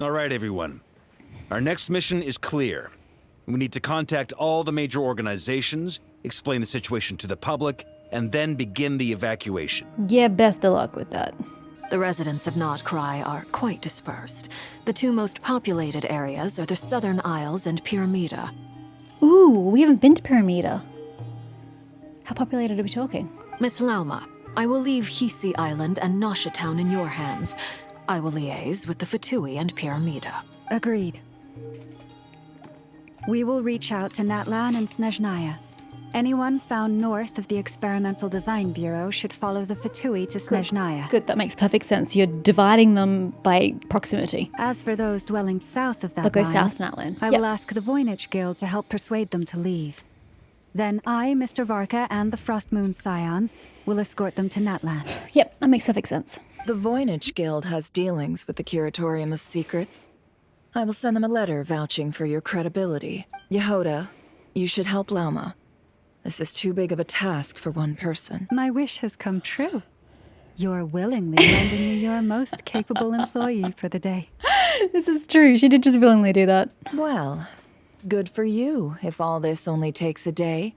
All right, everyone. Our next mission is clear. We need to contact all the major organizations, explain the situation to the public, and then begin the evacuation. Yeah, best of luck with that. The residents of Not Cry are quite dispersed. The two most populated areas are the Southern Isles and Pyramida. Ooh, we haven't been to Pyramida. How populated are we talking? Miss Lauma, I will leave Hisi Island and Nasha Town in your hands. I will liaise with the Fatui and Pyramida. Agreed. We will reach out to Natlan and Snezhnaya. Anyone found north of the Experimental Design Bureau should follow the Fatui to Snezhnaya. Good, that makes perfect sense. You're dividing them by proximity. As for those dwelling south of that They'll go line, south to Natlan. I will ask the Voynich Guild to help persuade them to leave. Then I, Mr. Varka, and the Frostmoon Scions will escort them to Natlan. Yep, that makes perfect sense. The Voynich Guild has dealings with the Curatorium of Secrets. I will send them a letter vouching for your credibility. Yehoda, you should help Lauma. This is too big of a task for one person. My wish has come true. You're willingly lending me your most capable employee for the day. This is true. She did just willingly do that. Well, good for you if all this only takes a day.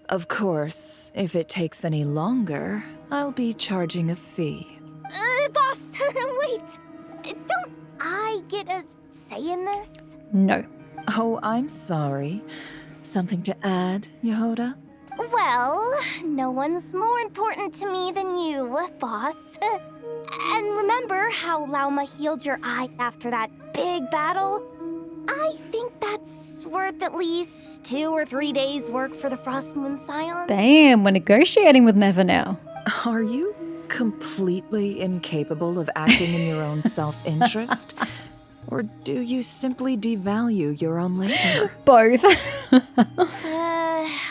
Of course, if it takes any longer, I'll be charging a fee. Boss, wait. Don't I get a say in this? No. Oh, I'm sorry. Something to add, Yehoda? Well, no one's more important to me than you, boss. And remember how Lauma healed your eyes after that big battle? I think that's worth at least 2 or 3 days' work for the Frostmoon Scions. Damn, we're negotiating with Never now. Are you completely incapable of acting in your own self-interest? Or do you simply devalue your own labor? Both.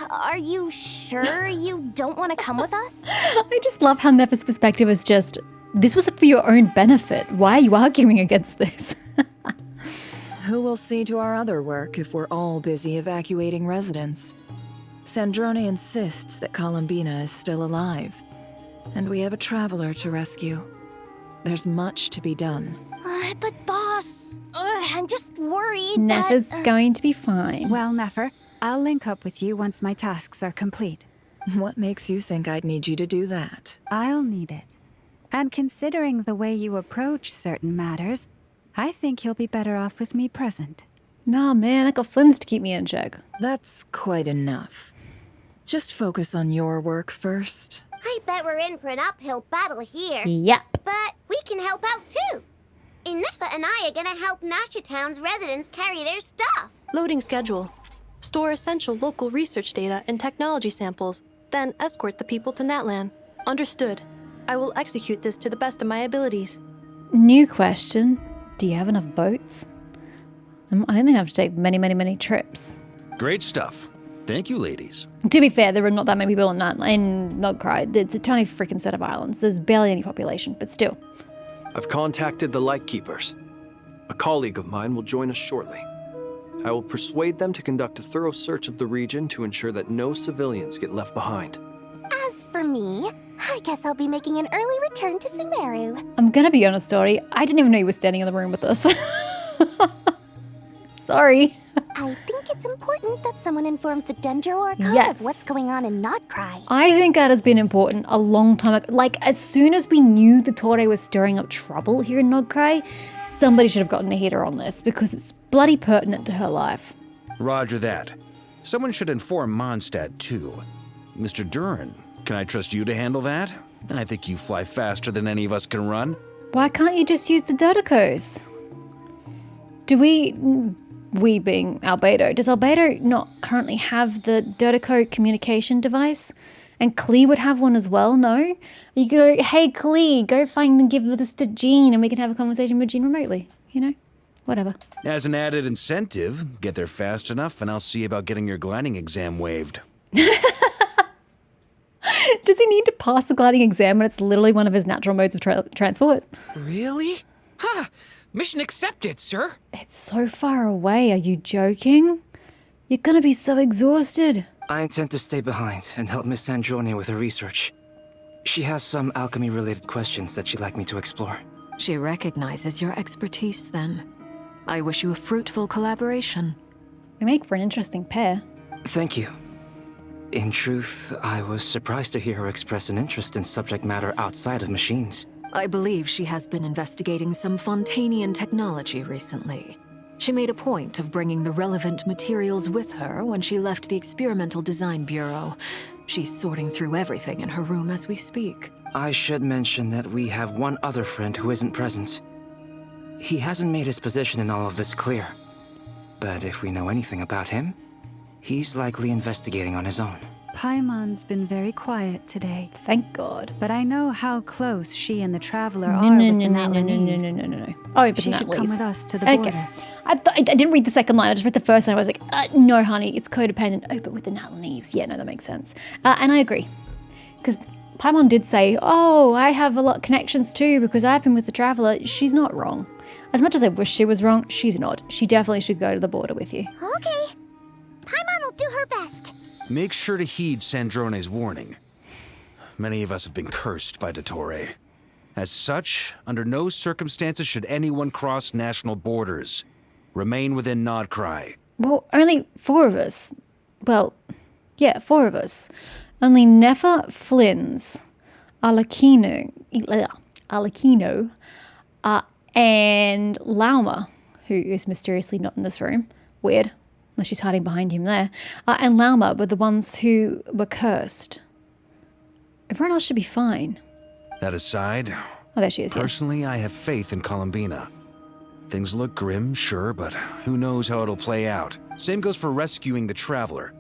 Are you sure you don't want to come with us? I just love how Never's perspective is just, this was for your own benefit. Why are you arguing against this? Who will see to our other work if we're all busy evacuating residents? Sandrone insists that Columbina is still alive, and we have a traveler to rescue. There's much to be done. But boss, I'm just worried Never's that... going to be fine. Well, Nefer, I'll link up with you once my tasks are complete. What makes you think I'd need you to do that? I'll need it. And considering the way you approach certain matters, I think you'll be better off with me present. Nah, man, I got Flynn's to keep me in check. That's quite enough. Just focus on your work first. I bet we're in for an uphill battle here. Yep. But we can help out too. Inefa and I are gonna help Nasha Town's residents carry their stuff. Loading schedule. Store essential local research data and technology samples, then escort the people to Natlan. Understood. I will execute this to the best of my abilities. New question. Do you have enough boats? I don't think I have to take many trips. Great stuff. Thank you, ladies. To be fair, there are not that many people in Nogcry. It's a tiny freaking set of islands. There's barely any population, but still. I've contacted the Lightkeepers. A colleague of mine will join us shortly. I will persuade them to conduct a thorough search of the region to ensure that no civilians get left behind. As for me, I guess I'll be making an early return to Sumeru. I'm gonna be honest, Dory. I didn't even know you were standing in the room with us. Sorry. I think it's important that someone informs the Dendro Archive Yes. of what's going on in Notcry. I think that has been important a long time ago. Like, as soon as we knew the Tore was stirring up trouble here in Nogcry, somebody should have gotten a heater on this because it's bloody pertinent to her life. Roger that. Someone should inform Mondstadt, too. Mr. Duran, can I trust you to handle that? I think you fly faster than any of us can run. Why can't you just use the Dodicos? Do we being Albedo, does Albedo not currently have the Dodico communication device? And Klee would have one as well, no? You go, hey Klee, go find and give this to Jean and we can have a conversation with Jean remotely, you know? Whatever. As an added incentive, get there fast enough and I'll see about getting your gliding exam waived. Does he need to pass the gliding exam when it's literally one of his natural modes of transport? Really? Ha! Mission accepted, sir. It's so far away, are you joking? You're gonna be so exhausted. I intend to stay behind and help Miss Sandrone with her research. She has some alchemy-related questions that she'd like me to explore. She recognizes your expertise then. I wish you a fruitful collaboration. We make for an interesting pair. Thank you. In truth, I was surprised to hear her express an interest in subject matter outside of machines. I believe she has been investigating some Fontanian technology recently. She made a point of bringing the relevant materials with her when she left the Experimental Design Bureau. She's sorting through everything in her room as we speak. I should mention that we have one other friend who isn't present. He hasn't made his position in all of this clear. But if we know anything about him, he's likely investigating on his own. Paimon's been very quiet today. Thank God. But I know how close she and the Traveler No, are no, with no, the no, no, no, Natlanese. no. Oh, but She should come Natlanese. with us to the border. Okay. I didn't read the second line. I just read the first line. I was like, no, honey, it's codependent. Oh, but with the Natlanese. Yeah, no, that makes sense. And I agree. Because Paimon did say, oh, I have a lot of connections too because I've been with the Traveler. She's not wrong. As much as I wish she was wrong, she's not. She definitely should go to the border with you. Okay. Paimon will do her best. Make sure to heed Sandrone's warning. Many of us have been cursed by Dottore. As such, under no circumstances should anyone cross national borders. Remain within Nodcry. Well, only 4 of us. Well, yeah, 4 of us. Only Nefa, Flins, Alakino, and Lauma, who is mysteriously not in this room. Weird. Unless she's hiding behind him there. And Lauma were the ones who were cursed. Everyone else should be fine. That aside, Oh, there she is, yeah. personally, I have faith in Columbina. Things look grim, sure, but who knows how it'll play out. Same goes for rescuing the Traveler.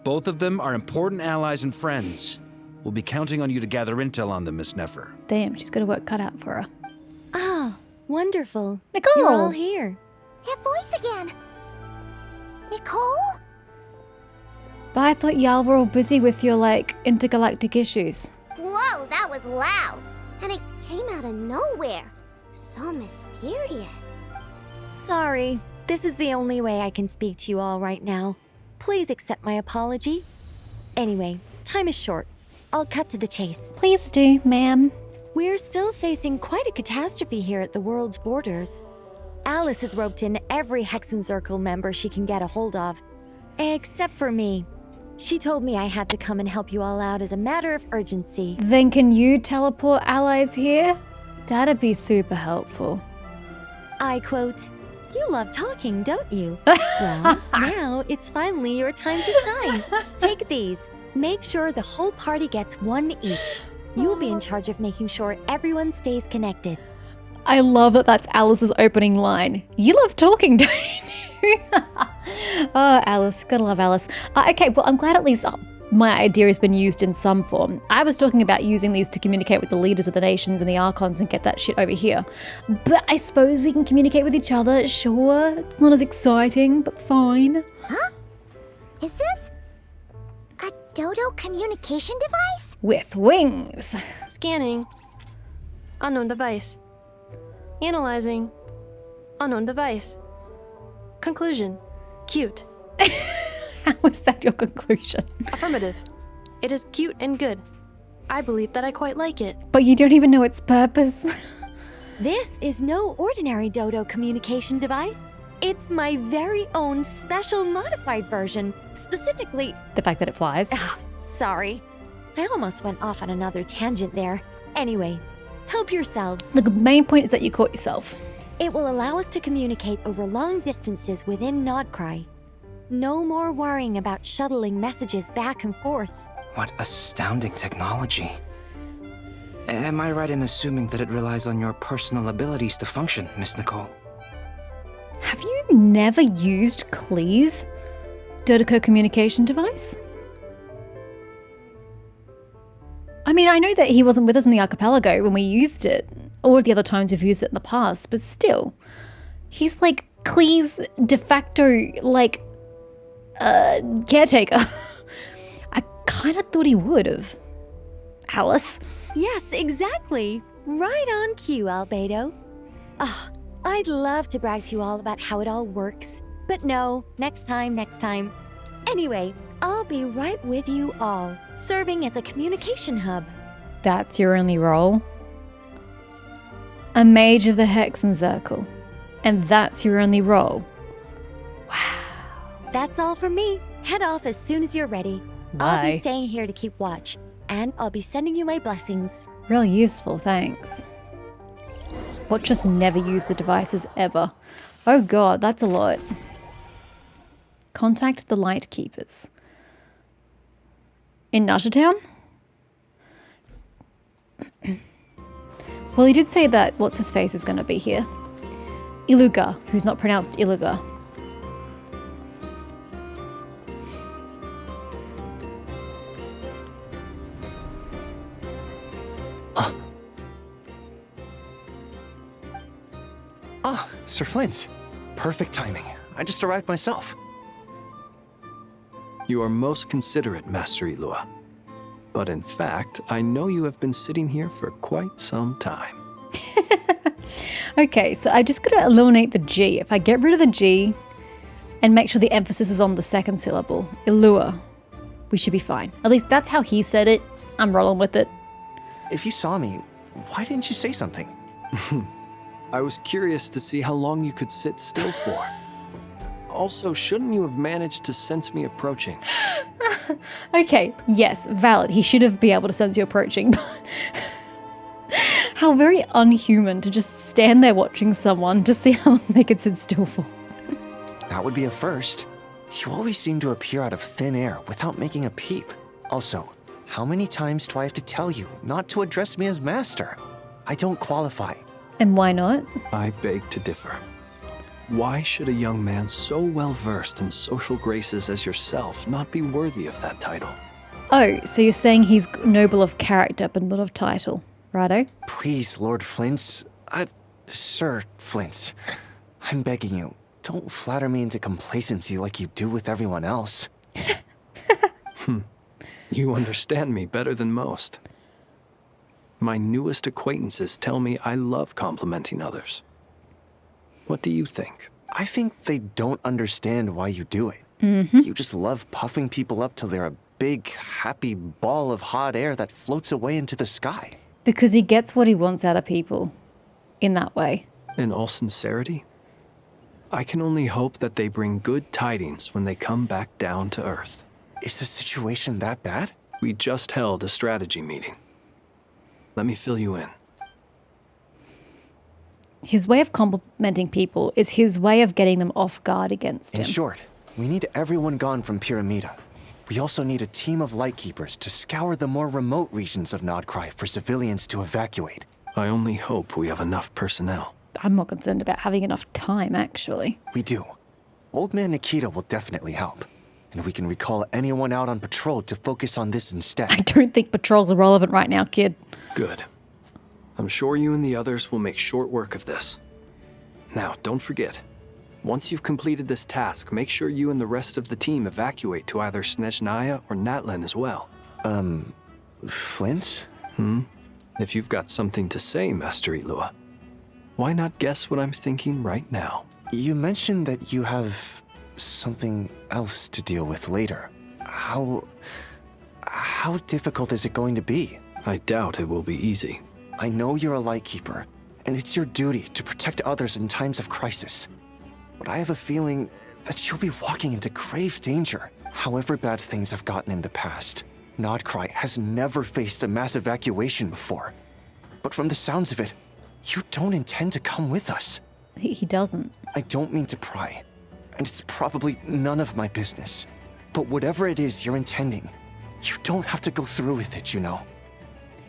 Both of them are important allies and friends. We'll be counting on you to gather intel on them, Miss Nefer. Damn, she's got a work cut out for her. Ah, wonderful. Nicole! You're all here. That voice again. Nicole? But I thought y'all were all busy with your, intergalactic issues. Whoa, that was loud. And it came out of nowhere. So mysterious. Sorry, this is the only way I can speak to you all right now. Please accept my apology. Anyway, time is short. I'll cut to the chase. Please do, ma'am. We're still facing quite a catastrophe here at the world's borders. Alice has roped in every Hexen Circle member she can get a hold of. Except for me. She told me I had to come and help you all out as a matter of urgency. Then can you teleport allies here? That'd be super helpful. I quote, "You love talking, don't you?" Well, now it's finally your time to shine. Take these. Make sure the whole party gets one each. You'll be in charge of making sure everyone stays connected. I love that that's Alice's opening line. You love talking, don't you? Oh, Alice. Gotta love Alice. Okay, well, I'm glad at least my idea has been used in some form. I was talking about using these to communicate with the leaders of the nations and the Archons and get that shit over here. But I suppose we can communicate with each other, sure. It's not as exciting, but fine. Huh? Is this a Dodo communication device? With wings. Scanning. Unknown device. Analyzing. Unknown device. Conclusion. Cute. How is that your conclusion? Affirmative. It is cute and good. I believe that I quite like it. But you don't even know its purpose. This is no ordinary Dodo communication device. It's my very own special modified version, specifically... The fact that it flies. Sorry. I almost went off on another tangent there. Anyway, help yourselves. The main point is that you caught yourself. It will allow us to communicate over long distances within Nodcry. No more worrying about shuttling messages back and forth. What astounding technology. Am I right in assuming that it relies on your personal abilities to function, Miss Nicole? Have you never used Klee's Dodoco communication device? I mean, I know that he wasn't with us in the archipelago when we used it, or the other times we've used it in the past, but still, he's like Klee's de facto, caretaker. I kind of thought he would have. Alice? Yes, exactly. Right on cue, Albedo. Ah, I'd love to brag to you all about how it all works. But no, next time. Anyway, I'll be right with you all, serving as a communication hub. That's your only role? A mage of the Hexen Circle. And that's your only role. That's all from me. Head off as soon as you're ready. I'll Bye. be staying here to keep watch, and I'll be sending you my blessings. Real useful, thanks. Watch us never use the devices ever. Oh god, that's a lot. Contact the Light Keepers. In Nashatown? Well, he did say that what's-his-face is going to be here. Iluga, who's not pronounced Iluga. Ah, Sir Flint. Perfect timing. I just arrived myself. You are most considerate, Master Ilua. But in fact, I know you have been sitting here for quite some time. Okay, so I just gotta eliminate the G. If I get rid of the G and make sure the emphasis is on the second syllable, Ilua, we should be fine. At least that's how he said it. I'm rolling with it. If you saw me, why didn't you say something? I was curious to see how long you could sit still for. Also, shouldn't you have managed to sense me approaching? Okay, yes, valid. He should have been able to sense you approaching. How very unhuman to just stand there watching someone to see how long they could sit still for. That would be a first. You always seem to appear out of thin air without making a peep. Also, how many times do I have to tell you not to address me as master? I don't qualify. And why not? I beg to differ. Why should a young man so well versed in social graces as yourself not be worthy of that title? Oh, so you're saying he's noble of character but not of title. Righto? Please, Lord Flint's... Sir Flint's. I'm begging you, don't flatter me into complacency like you do with everyone else. You understand me better than most. My newest acquaintances tell me I love complimenting others. What do you think? I think they don't understand why you do it. You just love puffing people up till they're a big, happy ball of hot air that floats away into the sky. Because he gets what he wants out of people. In that way. In all sincerity, I can only hope that they bring good tidings when they come back down to Earth. Is the situation that bad? We just held a strategy meeting. Let me fill you in. His way of complimenting people is his way of getting them off guard against him. In short, we need everyone gone from Pyramida. We also need a team of Lightkeepers to scour the more remote regions of Nodcry for civilians to evacuate. I only hope we have enough personnel. I'm more concerned about having enough time, actually. We do. Old Man Nikita will definitely help. And we can recall anyone out on patrol to focus on this instead. I don't think patrols are relevant right now, kid. Good. I'm sure you and the others will make short work of this. Now, don't forget. Once you've completed this task, make sure you and the rest of the team evacuate to either Snezhnaya or Natlan as well. Flint? If you've got something to say, Master Ilua, why not guess what I'm thinking right now? You mentioned that you have something else to deal with later. How difficult is it going to be? I doubt it will be easy. I know you're a Lightkeeper, and it's your duty to protect others in times of crisis. But I have a feeling that you'll be walking into grave danger. However bad things have gotten in the past, Nodcry has never faced a mass evacuation before. But from the sounds of it, you don't intend to come with us. He doesn't. I don't mean to pry, and it's probably none of my business. But whatever it is you're intending, you don't have to go through with it, you know.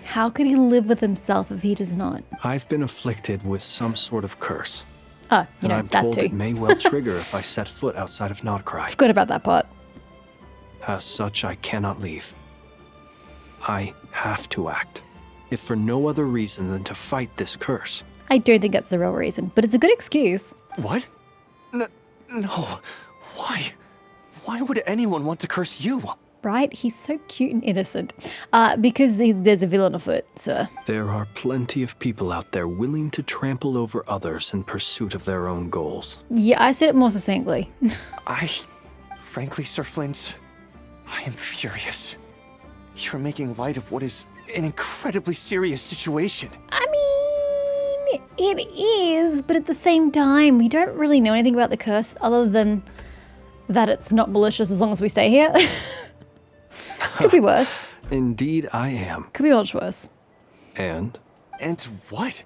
How could he live with himself if he does not? I've been afflicted with some sort of curse. Oh, and I'm that told too. it may well trigger if I set foot outside of Nodcry. Forgot about that part. As such, I cannot leave. I have to act, if for no other reason than to fight this curse. I don't think that's the real reason, but it's a good excuse. What? No. Why? Why would anyone want to curse you? Right? He's so cute and innocent. Because there's a villain afoot, sir. There are plenty of people out there willing to trample over others in pursuit of their own goals. Yeah, I said it more succinctly. Frankly, Sir Flint, I am furious. You're making light of what is an incredibly serious situation. I mean, it is, but at the same time, we don't really know anything about the curse other than that it's not malicious as long as we stay here. Could be worse. Indeed, I am. Could be much worse. And? And what?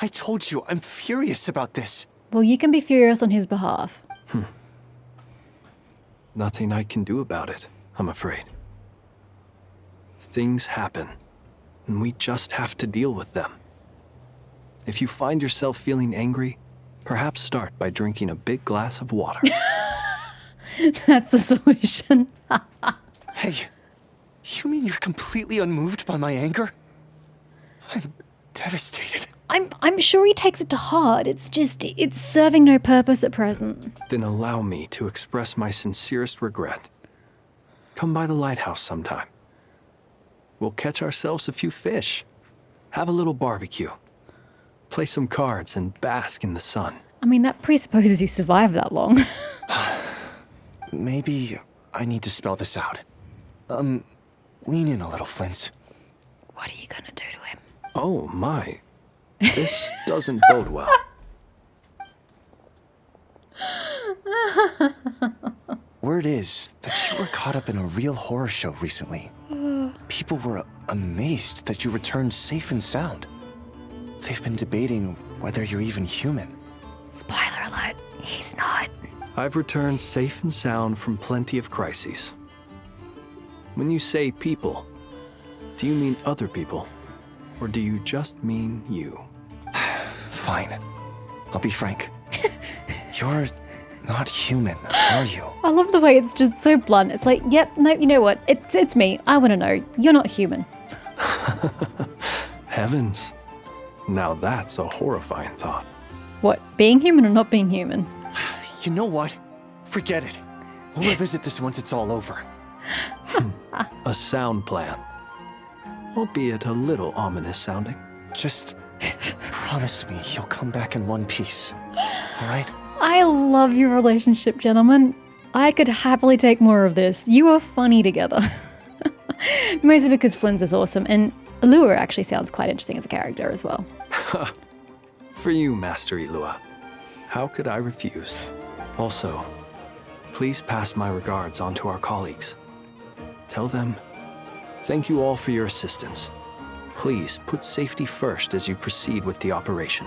I told you, I'm furious about this. Well, you can be furious on his behalf. Nothing I can do about it, I'm afraid. Things happen, and we just have to deal with them. If you find yourself feeling angry, perhaps start by drinking a big glass of water. That's the solution. Hey, you mean you're completely unmoved by my anger? I'm devastated. I'm sure he takes it to heart. It's serving no purpose at present. Then allow me to express my sincerest regret. Come by the lighthouse sometime. We'll catch ourselves a few fish, have a little barbecue, play some cards, and bask in the sun. I mean, that presupposes you survive that long. Maybe I need to spell this out. Lean in a little, Flint. What are you gonna do to him? Oh my. This doesn't bode well. Word is that you were caught up in a real horror show recently. People were amazed that you returned safe and sound. They've been debating whether you're even human. Spoiler alert, he's not. I've returned safe and sound from plenty of crises. When you say people, do you mean other people? Or do you just mean you? Fine. I'll be frank. You're not human, are you? I love the way it's just so blunt. It's like, yep, no, you know what? It's me. I want to know. You're not human. Heavens. Now that's a horrifying thought. What, being human or not being human? You know what? Forget it. We'll revisit this once it's all over. A sound plan. Albeit a little ominous sounding. Just promise me you'll come back in one piece. All right? I love your relationship, gentlemen. I could happily take more of this. You are funny together. Mostly because Flynn's is awesome, and Allura actually sounds quite interesting as a character as well. For you, Master Ilua. How could I refuse? Also, please pass my regards on to our colleagues. Tell them, thank you all for your assistance. Please put safety first as you proceed with the operation.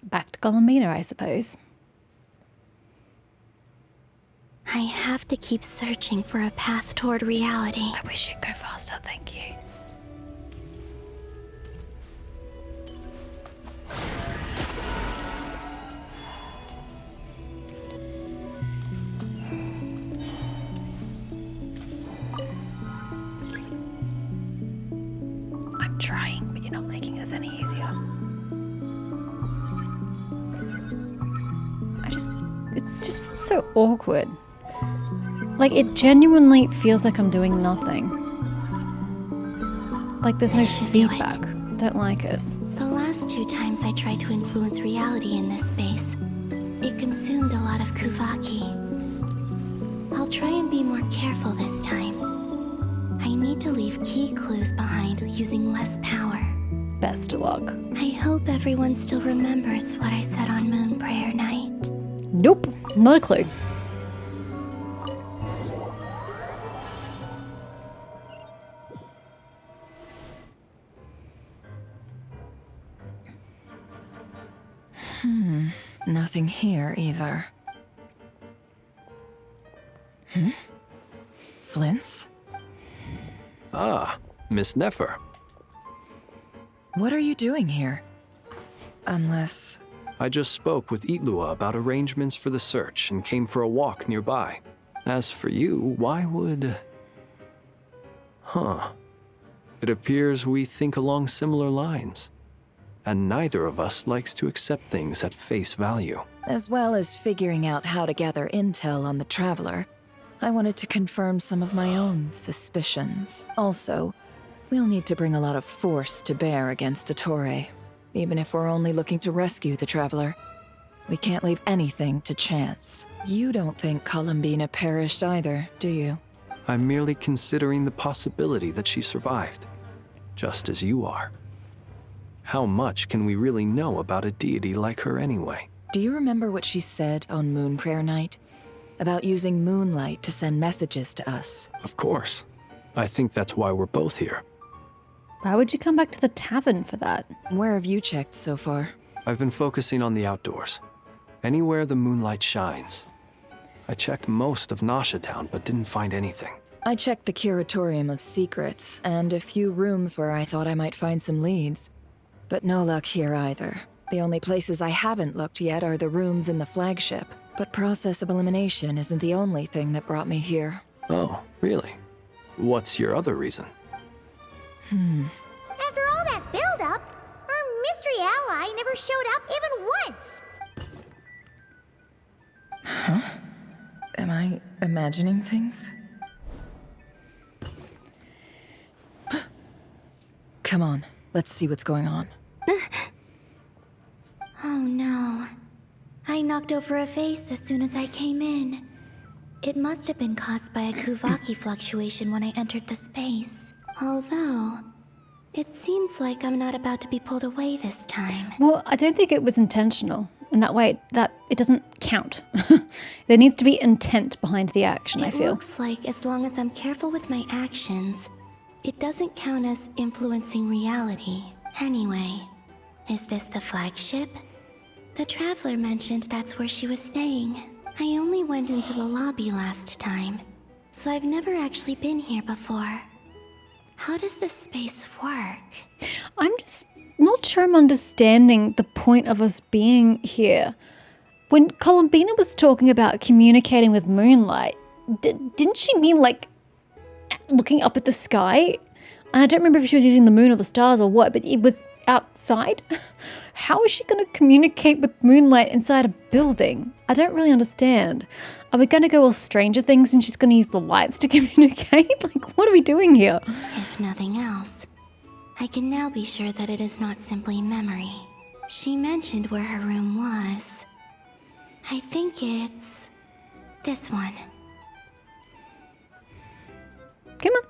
Back to Columbina, I suppose. I have to keep searching for a path toward reality. I wish you'd go faster, thank you. I'm trying, but you're not making this any easier. It just feels so awkward. Like, it genuinely feels like I'm doing nothing. Like, there's no feedback. Don't like it. The last 2 times I tried to influence reality in this space, it consumed a lot of Kuvaki. I'll try and be more careful this time. I need to leave key clues behind using less power. Best of luck. I hope everyone still remembers what I said on Moon Prayer Night. Nope, not a clue. Nothing here either. Flint's? Ah, Miss Nefer. What are you doing here? Unless... I just spoke with Ilua about arrangements for the search and came for a walk nearby. As for you, why would... It appears we think along similar lines. And neither of us likes to accept things at face value. As well as figuring out how to gather intel on the Traveler, I wanted to confirm some of my own suspicions. Also, we'll need to bring a lot of force to bear against Ettore. Even if we're only looking to rescue the Traveler, we can't leave anything to chance. You don't think Columbina perished either, do you? I'm merely considering the possibility that she survived, just as you are. How much can we really know about a deity like her anyway? Do you remember what she said on Moon Prayer Night? About using moonlight to send messages to us? Of course. I think that's why we're both here. Why would you come back to the tavern for that? Where have you checked so far? I've been focusing on the outdoors. Anywhere the moonlight shines. I checked most of Nasha Town, but didn't find anything. I checked the Curatorium of Secrets, and a few rooms where I thought I might find some leads. But no luck here either. The only places I haven't looked yet are the rooms in the flagship. But process of elimination isn't the only thing that brought me here. Oh, really? What's your other reason? After all that build-up, our mystery ally never showed up even once. Huh? Am I imagining things? Come on, let's see what's going on. Oh no. I knocked over a vase as soon as I came in. It must have been caused by a Kuvaki fluctuation when I entered the space. Although, it seems like I'm not about to be pulled away this time. Well, I don't think it was intentional. In that way, that it doesn't count. There needs to be intent behind the action, I feel. It looks like as long as I'm careful with my actions, it doesn't count as influencing reality. Anyway, is this the flagship? The Traveler mentioned that's where she was staying. I only went into the lobby last time, so I've never actually been here before. How does this space work? I'm just not sure I'm understanding the point of us being here. When Columbina was talking about communicating with moonlight, didn't she mean like looking up at the sky? And I don't remember if she was using the moon or the stars or what, but it was outside. How is she going to communicate with moonlight inside a building? I don't really understand. Are we going to go all Stranger Things and she's going to use the lights to communicate? Like, what are we doing here? If nothing else, I can now be sure that it is not simply memory. She mentioned where her room was. I think it's this one. Come on.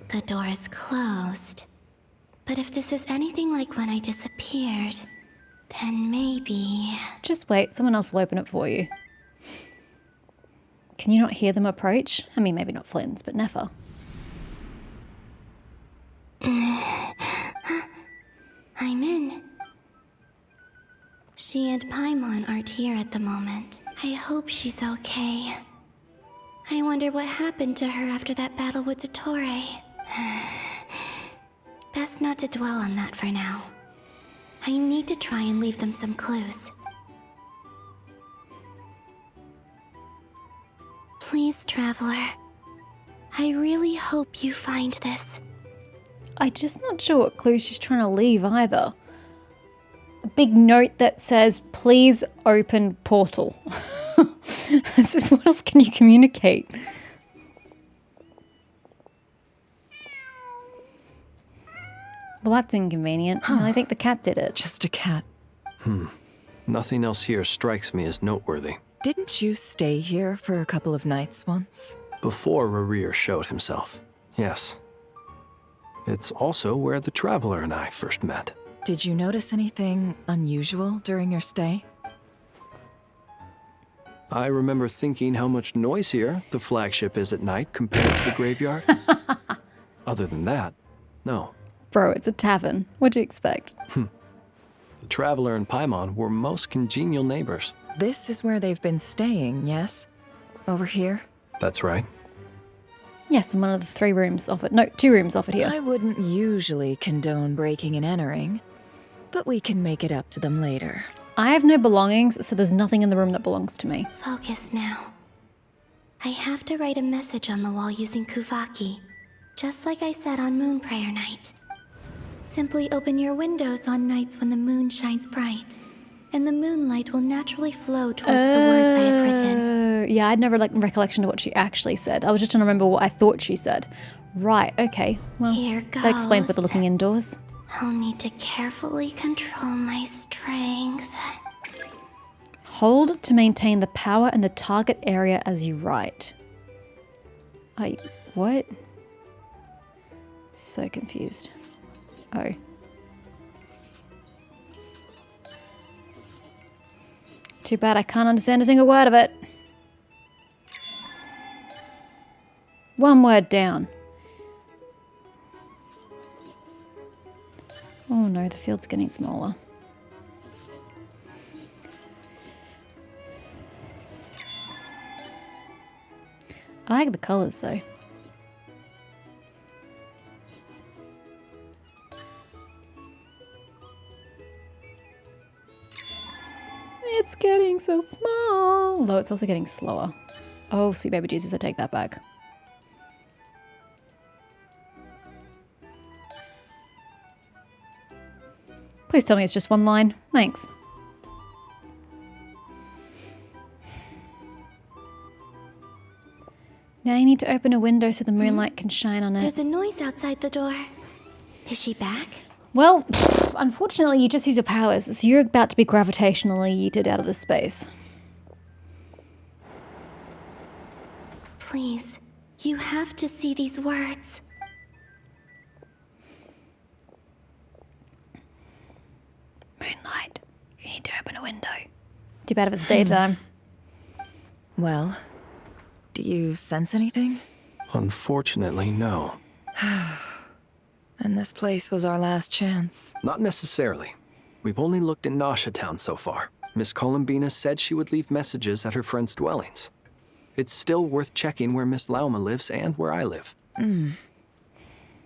The door is closed. But if this is anything like when I disappeared, then maybe... Just wait, someone else will open it for you. Can you not hear them approach? I mean, maybe not Flynn's, but Nefer. I'm in. She and Paimon aren't here at the moment. I hope she's okay. I wonder what happened to her after that battle with Dottore. Best not to dwell on that for now. I need to try and leave them some clues. Please, Traveler. I really hope you find this. I'm just not sure what clue she's trying to leave either. A big note that says, please open portal. What else can you communicate? Well, that's inconvenient. I think the cat did it. Just a cat. Nothing else here strikes me as noteworthy. Didn't you stay here for a couple of nights once? Before Rarir showed himself, yes. It's also where the Traveler and I first met. Did you notice anything unusual during your stay? I remember thinking how much noisier the flagship is at night compared to the graveyard. Other than that, no. Bro, it's a tavern. What'd you expect? The Traveler and Paimon were most congenial neighbors. This is where they've been staying, yes? Over here? That's right. Yes, in one of the 3 rooms off it. No, 2 rooms off it here. I wouldn't usually condone breaking and entering, but we can make it up to them later. I have no belongings, so there's nothing in the room that belongs to me. Focus now. I have to write a message on the wall using Kuvaki, just like I said on Moon Prayer Night. Simply open your windows on nights when the moon shines bright, and the moonlight will naturally flow towards the words I have written. Yeah, I'd never recollection of what she actually said. I was just trying to remember what I thought she said. Right, okay. Well, Here that explains goes. with the looking indoors. I'll need to carefully control my strength. Hold to maintain the power in the target area as you write. What? So confused. Oh. Too bad I can't understand a single word of it. One word down. Oh no, the field's getting smaller. I like the colours though. It's getting so small. Though it's also getting slower. Oh, sweet baby Jesus, I take that back. Please tell me it's just one line. Thanks. Now you need to open a window so the moonlight can shine on it. There's a noise outside the door. Is she back? Well, unfortunately you just use your powers, so you're about to be gravitationally yeeted out of this space. Please, you have to see these words. Moonlight, you need to open a window. Too bad if it's daytime. Well, do you sense anything? Unfortunately, no. And this place was our last chance. Not necessarily. We've only looked in Nasha Town so far. Miss Columbina said she would leave messages at her friends' dwellings. It's still worth checking where Miss Lauma lives and where I live.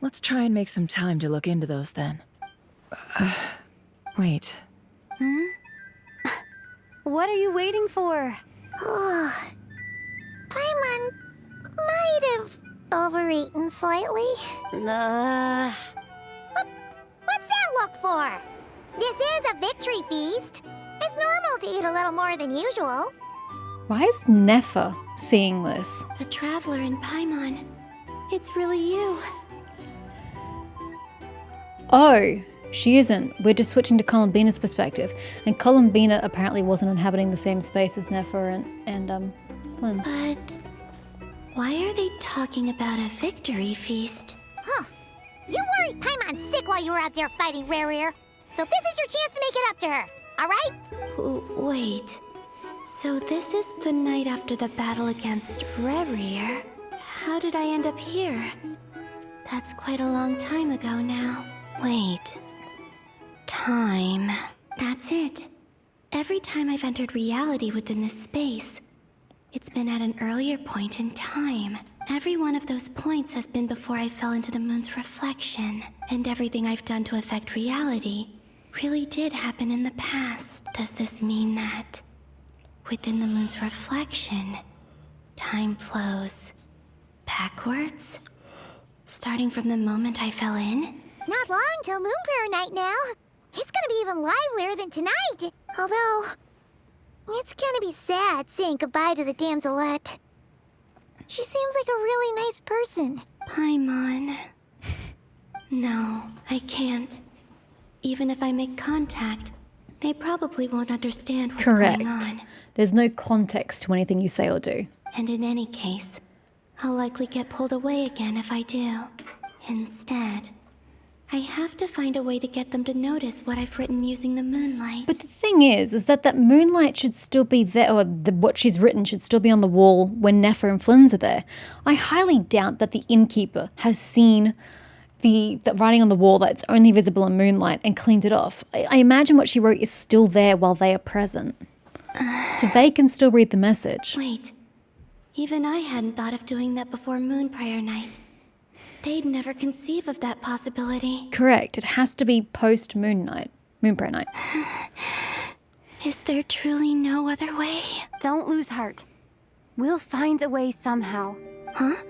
Let's try and make some time to look into those then. Wait. What are you waiting for? Paimon might have overeaten slightly. What's that look for? This is a victory feast. It's normal to eat a little more than usual. Why is Nefa seeing this? The Traveler in Paimon. It's really you. Oh, she isn't. We're just switching to Columbina's perspective. And Columbina apparently wasn't inhabiting the same space as Nefa and Flynn. But why are they talking about a victory feast? Huh. You worried Paimon sick while you were out there fighting Rare. So this is your chance to make it up to her, alright? Wait. So this is the night after the battle against Rare. How did I end up here? That's quite a long time ago now. Wait. Time. That's it. Every time I've entered reality within this space, it's been at an earlier point in time. Every one of those points has been before I fell into the moon's reflection, and everything I've done to affect reality really did happen in the past. Does this mean that within the moon's reflection, time flows backwards? Starting from the moment I fell in? Not long till Moon Prayer Night now. It's gonna be even livelier than tonight. Although, it's gonna be sad saying goodbye to the damselette. She seems like a really nice person. Paimon. No, I can't. Even if I make contact, they probably won't understand what's Correct. going on. There's no context to anything you say or do. And in any case, I'll likely get pulled away again if I do. Instead, I have to find a way to get them to notice what I've written using the moonlight. But the thing is that moonlight should still be there, or what she's written should still be on the wall when Nefa and Flynn's are there. I highly doubt that the innkeeper has seen the writing on the wall that's only visible in moonlight and cleaned it off. I imagine what she wrote is still there while they are present. So they can still read the message. Wait. Even I hadn't thought of doing that before Moon Prayer Night. They'd never conceive of that possibility. Correct. It has to be post Moon Prayer Night. Is there truly no other way? Don't lose heart. We'll find a way somehow. Huh?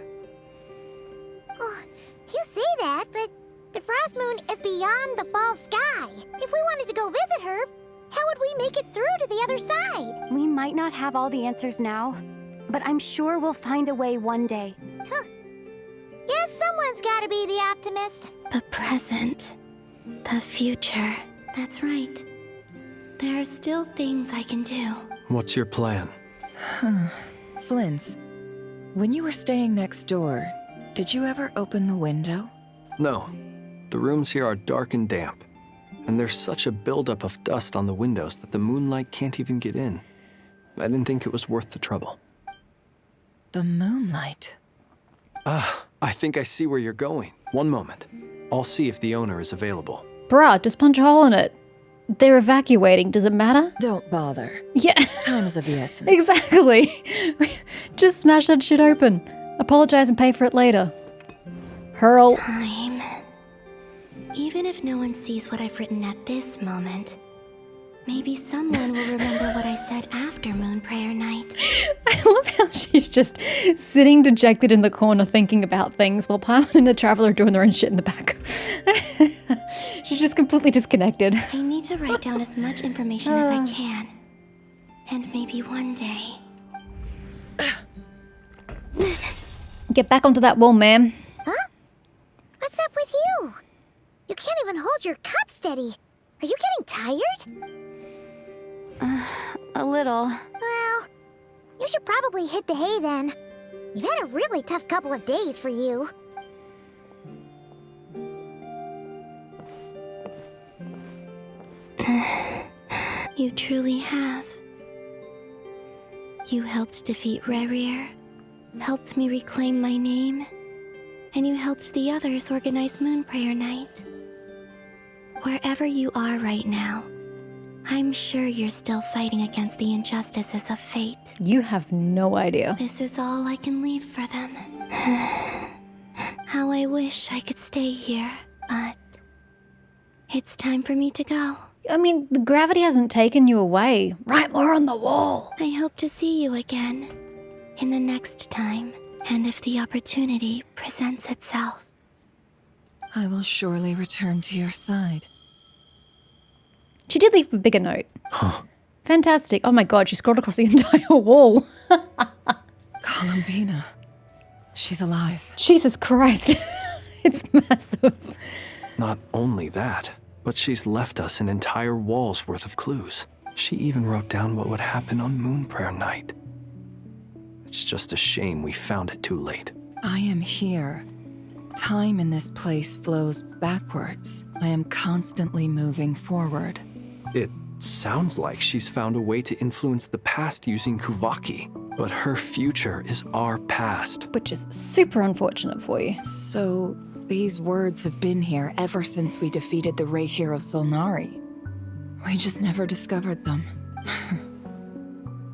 Oh, you say that, but the Frost Moon is beyond the fall sky. If we wanted to go visit her, how would we make it through to the other side? We might not have all the answers now, but I'm sure we'll find a way one day. Huh. Guess someone's gotta be the optimist. The present. The future. That's right. There are still things I can do. What's your plan? Flint's, when you were staying next door, did you ever open the window? No. The rooms here are dark and damp. And there's such a buildup of dust on the windows that the moonlight can't even get in. I didn't think it was worth the trouble. The moonlight. I think I see where you're going. One moment. I'll see if the owner is available. Bruh, just punch a hole in it. They're evacuating. Does it matter? Don't bother. Yeah. Time is of the essence. Exactly. Just smash that shit open. Apologize and pay for it later. Hurl. Time. Even if no one sees what I've written at this moment, maybe someone will remember what I said after Moon Prayer Night. I love how she's just sitting dejected in the corner thinking about things while Paimon and the Traveler are doing their own shit in the back. She's just completely disconnected. I need to write down as much information as I can. And maybe one day... Get back onto that wall, ma'am. Huh? What's up with you? You can't even hold your cup steady. Are you getting tired? A little. Well, you should probably hit the hay then. You've had a really tough couple of days for you. You truly have. You helped defeat Rerir, helped me reclaim my name, and you helped the others organize Moon Prayer Night. Wherever you are right now, I'm sure you're still fighting against the injustices of fate. You have no idea. This is all I can leave for them. How I wish I could stay here, but it's time for me to go. I mean, the gravity hasn't taken you away. Write more on the wall. I hope to see you again in the next time, and if the opportunity presents itself. I will surely return to your side. She did leave a bigger note. Huh. Fantastic. Oh my god, she scrolled across the entire wall. Columbina. She's alive. Jesus Christ. It's massive. Not only that, but she's left us an entire wall's worth of clues. She even wrote down what would happen on Moon Prayer Night. It's just a shame we found it too late. I am here. Time in this place flows backwards. I am constantly moving forward. It sounds like she's found a way to influence the past using Kuvaki, but her future is our past. Which is super unfortunate for you. So, these words have been here ever since we defeated the Reihir of Solnari. We just never discovered them.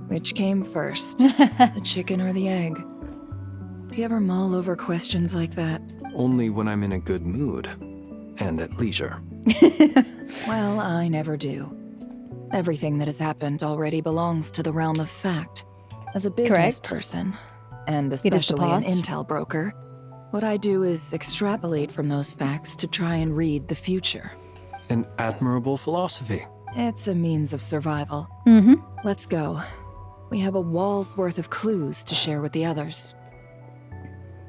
Which came first, the chicken or the egg? Do you ever mull over questions like that? Only when I'm in a good mood and at leisure. Well, I never do. Everything that has happened already belongs to the realm of fact. As a business person, and especially an intel broker, what I do is extrapolate from those facts to try and read the future. An admirable philosophy. It's a means of survival. Mm-hmm. Let's go. We have a wall's worth of clues to share with the others.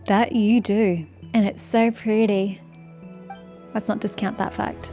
That you do. And it's so pretty. Let's not discount that fact.